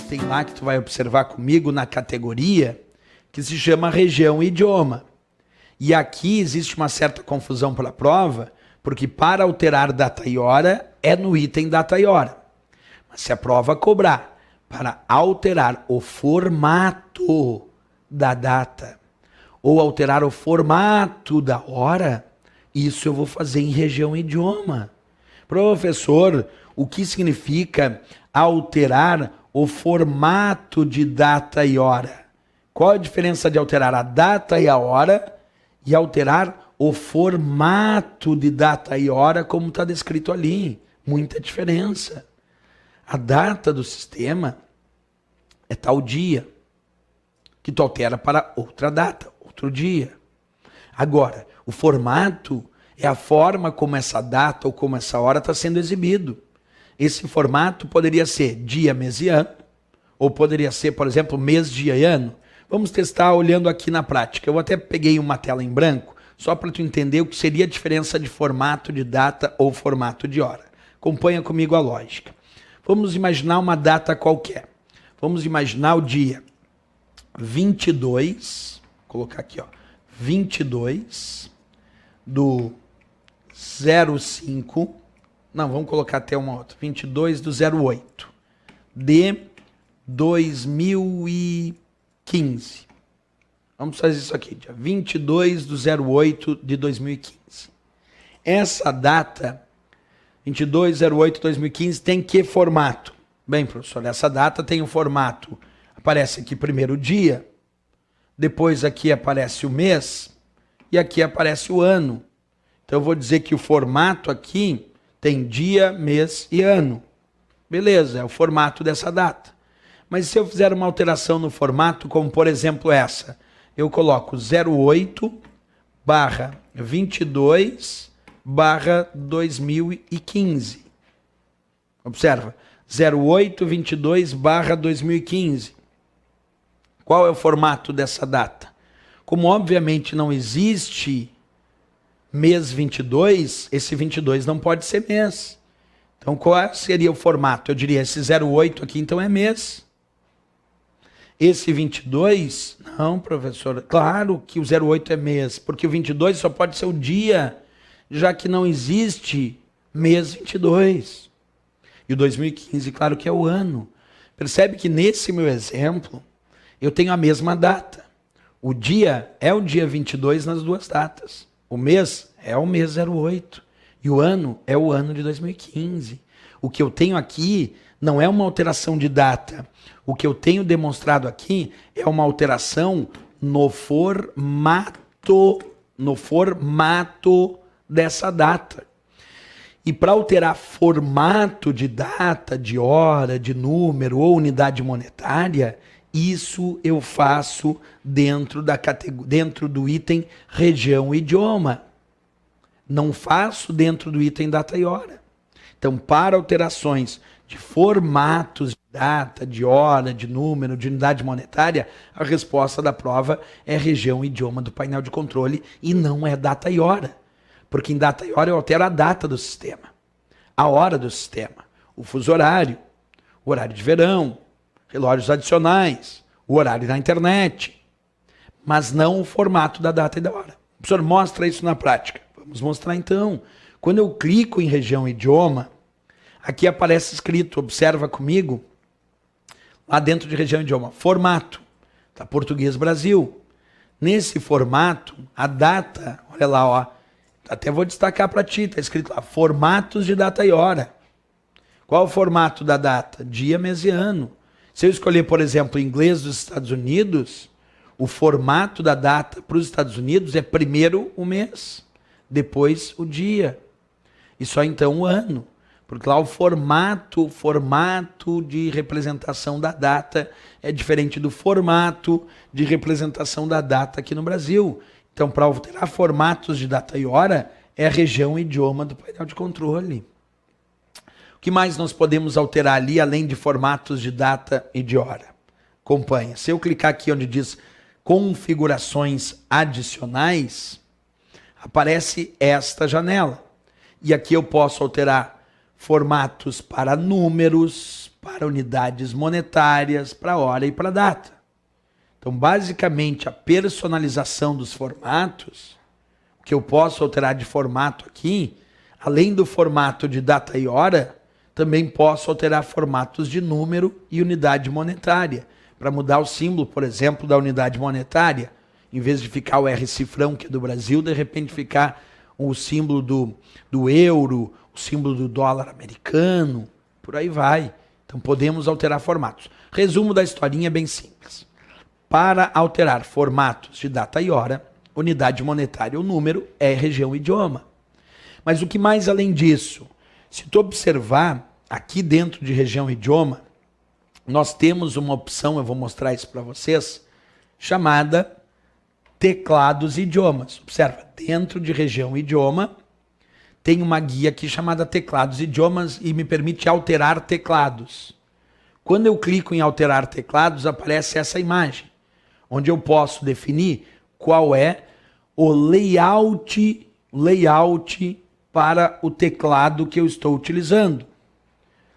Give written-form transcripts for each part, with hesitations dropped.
item lá que tu vai observar comigo na categoria, que se chama região e idioma. E aqui existe uma certa confusão para a prova, porque para alterar data e hora é no item data e hora. Mas se a prova cobrar para alterar o formato da data ou alterar o formato da hora, isso eu vou fazer em região e idioma. Professor, o que significa alterar o formato de data e hora? Qual a diferença de alterar a data e a hora e alterar o formato de data e hora como está descrito ali? Muita diferença. A data do sistema é tal dia, que tu altera para outra data, outro dia. Agora, o formato é a forma como essa data ou como essa hora está sendo exibido. Esse formato poderia ser dia, mês e ano, ou poderia ser, por exemplo, mês, dia e ano. Vamos testar olhando aqui na prática. Eu até peguei uma tela em branco, só para tu entender o que seria a diferença de formato de data ou formato de hora. Acompanha comigo a lógica. Vamos imaginar uma data qualquer. Vamos imaginar o dia 22, vou colocar aqui, ó, 22 do 05, não, vamos colocar até uma outra, 22 do 08 de 2015. Vamos fazer isso aqui, dia 22 do 08 de 2015. Essa data, 22 do 08 de 2015, tem que formato? Bem, professor, essa data tem o formato, aparece aqui primeiro o dia, depois aqui aparece o mês e aqui aparece o ano. Então eu vou dizer que o formato aqui tem dia, mês e ano. Beleza, é o formato dessa data. Mas se eu fizer uma alteração no formato, como por exemplo essa, eu coloco 08/22/2015. Observa, 08/22/2015. Qual é o formato dessa data? Como obviamente não existe mês 22, esse 22 não pode ser mês. Então qual seria o formato? Eu diria esse 08 aqui então é mês. Esse 22, não, professor, claro que o 08 é mês, porque o 22 só pode ser o dia, já que não existe mês 22. E o 2015, claro que é o ano. Percebe que nesse meu exemplo, eu tenho a mesma data. O dia é o dia 22 nas duas datas. O mês é o mês 08. E o ano é o ano de 2015. O que eu tenho aqui não é uma alteração de data. O que eu tenho demonstrado aqui é uma alteração no formato dessa data. E para alterar formato de data, de hora, de número ou unidade monetária, isso eu faço dentro do item região e idioma. Não faço dentro do item data e hora. Então, para alterações de formatos de data, de hora, de número, de unidade monetária, a resposta da prova é região e idioma do painel de controle e não é data e hora. Porque em data e hora eu altero a data do sistema, a hora do sistema, o fuso horário, o horário de verão, relógios adicionais, o horário da internet, mas não o formato da data e da hora. O professor mostra isso na prática. Vamos mostrar então. Quando eu clico em região e idioma, aqui aparece escrito, observa comigo, lá dentro de região e idioma, formato, tá, Português Brasil. Nesse formato, a data, olha lá, ó, até vou destacar para ti, está escrito lá, formatos de data e hora. Qual o formato da data? Dia, mês e ano. Se eu escolher, por exemplo, inglês dos Estados Unidos, o formato da data para os Estados Unidos é primeiro o mês, depois o dia, e só então o ano. Porque lá o formato de representação da data é diferente do formato de representação da data aqui no Brasil. Então, para alterar formatos de data e hora, é a região e idioma do painel de controle. O que mais nós podemos alterar ali, além de formatos de data e de hora? Acompanha. Se eu clicar aqui onde diz configurações adicionais, aparece esta janela. E aqui eu posso alterar formatos para números, para unidades monetárias, para hora e para data. Então, basicamente, a personalização dos formatos, o que eu posso alterar de formato aqui, além do formato de data e hora, também posso alterar formatos de número e unidade monetária. Para mudar o símbolo, por exemplo, da unidade monetária, em vez de ficar o R cifrão, que é do Brasil, de repente ficar o símbolo do euro, o símbolo do dólar americano, por aí vai. Então podemos alterar formatos. Resumo da historinha é bem simples. Para alterar formatos de data e hora, unidade monetária ou número é região e idioma. Mas o que mais além disso? Se tu observar, aqui dentro de região e idioma, nós temos uma opção, eu vou mostrar isso para vocês, chamada teclados e idiomas. Observa, dentro de região e idioma, tem uma guia aqui chamada teclados e idiomas e me permite alterar teclados. Quando eu clico em alterar teclados, aparece essa imagem, onde eu posso definir qual é o layout para o teclado que eu estou utilizando.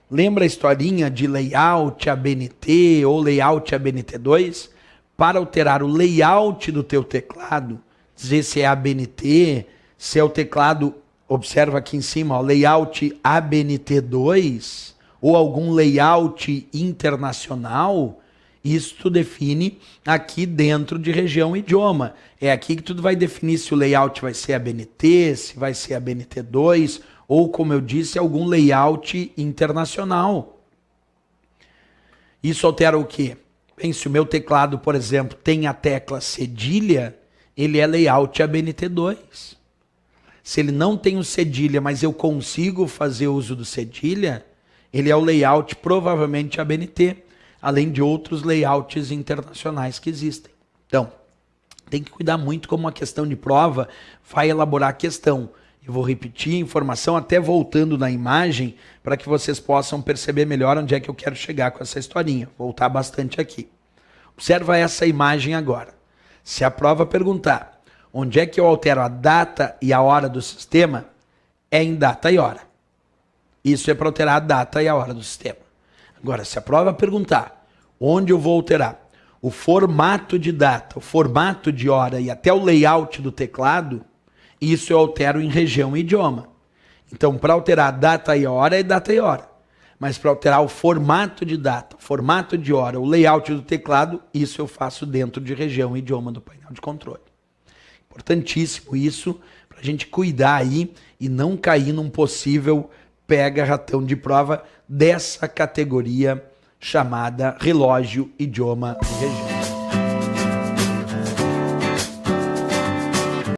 Lembra a historinha de layout ABNT ou layout ABNT2? Para alterar o layout do teu teclado, dizer se é ABNT, se é o teclado, observa aqui em cima, ó, layout ABNT2 ou algum layout internacional, isso tu define aqui dentro de região e idioma. É aqui que tu vai definir se o layout vai ser ABNT, se vai ser ABNT2 ou, como eu disse, algum layout internacional. Isso altera o quê? Bem, se o meu teclado, por exemplo, tem a tecla cedilha, ele é layout ABNT2. Se ele não tem o cedilha, mas eu consigo fazer uso do cedilha, ele é o layout provavelmente ABNT, além de outros layouts internacionais que existem. Então, tem que cuidar muito como uma questão de prova vai elaborar a questão. Eu vou repetir a informação até voltando na imagem para que vocês possam perceber melhor onde é que eu quero chegar com essa historinha. Vou voltar bastante aqui. Observa essa imagem agora. Se a prova perguntar onde é que eu altero a data e a hora do sistema, é em data e hora. Isso é para alterar a data e a hora do sistema. Agora, se a prova perguntar onde eu vou alterar o formato de data, o formato de hora e até o layout do teclado, isso eu altero em região e idioma. Então, para alterar a data e a hora, é data e hora. Mas para alterar o formato de data, o formato de hora, o layout do teclado, isso eu faço dentro de região e idioma do painel de controle. Importantíssimo isso, para a gente cuidar aí e não cair num possível pega-ratão de prova dessa categoria chamada relógio, idioma e região.